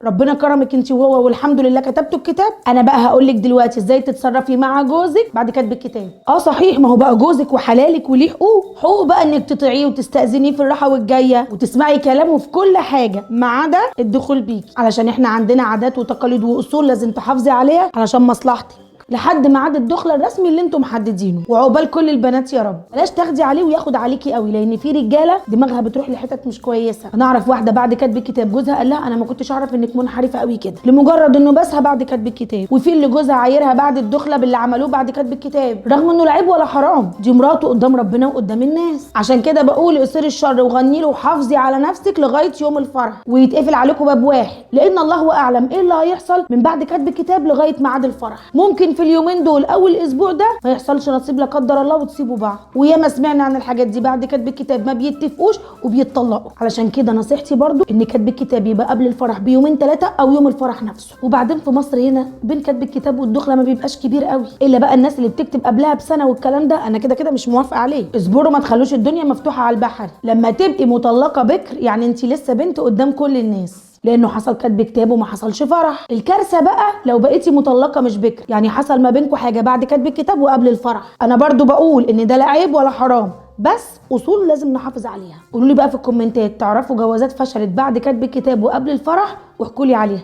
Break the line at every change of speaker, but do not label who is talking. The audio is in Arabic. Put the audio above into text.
ربنا كرمك انت وهو والحمد لله كتبتوا الكتاب. انا بقى هقول لك دلوقتي ازاي تتصرفي مع جوزك بعد كتب الكتاب. صحيح، ما هو بقى جوزك وحلالك وليه حقوق بقى انك تطيعيه وتستأذنيه في الراحه والجايه وتسمعي كلامه في كل حاجه ما عدا الدخول بيكي، علشان احنا عندنا عادات وتقاليد واصول لازم تحافظي عليها علشان مصلحتك لحد ميعاد الدخله الرسمي اللي انتم محددينه. وعقبال كل البنات يا رب. بلاش تاخدي عليه وياخد عليكي قوي، لان في رجاله دماغها بتروح لحتت مش كويسه. انا اعرف واحده بعد كتب الكتاب جوزها قال لها انا ما كنتش اعرف انك منحرفه قوي كده، لمجرد انه بسها بعد كتب الكتاب. وفي اللي جوزها عايرها بعد الدخله باللي عملوه بعد كتب الكتاب، رغم انه لا عيب ولا حرام، دي مراته قدام ربنا وقدام الناس. عشان كده بقول اقصري الشر وغني له وحافظي على نفسك لغايه يوم الفرح، ويتقفل عليكم باب واحد، لان الله اعلم ايه اللي هيحصل من بعد كتب الكتاب لغايه ميعاد الفرح. ممكن في اليومين دول اول اسبوع ده ما يحصلش نصيب لا قدر الله وتسيبوا بعض، وياما سمعنا عن الحاجات دي بعد كتب الكتاب ما بيتفقوش وبيتطلقوا. علشان كده نصيحتي برضو ان كتب الكتاب يبقى قبل الفرح بيومين 3 او يوم الفرح نفسه. وبعدين في مصر هنا بين كتب الكتاب والدخله ما بيبقاش كبير قوي، الا بقى الناس اللي بتكتب قبلها بسنه والكلام ده انا كده مش موافقه عليه. اصبروا، ما تخلوش الدنيا مفتوحه على البحر. لما تبقي مطلقه بكر يعني انت لسه بنت قدام كل الناس، لانه حصل كتب كتاب وما حصلش فرح. الكارثه بقى لو بقيتي مطلقه مش بكر، يعني حصل ما بينكم حاجه بعد كتب الكتاب وقبل الفرح. انا برضو بقول ان ده لا عيب ولا حرام، بس اصول لازم نحافظ عليها. قولوا لي بقى في الكومنتات تعرفوا جوازات فشلت بعد كتب الكتاب وقبل الفرح واحكوا لي عليها.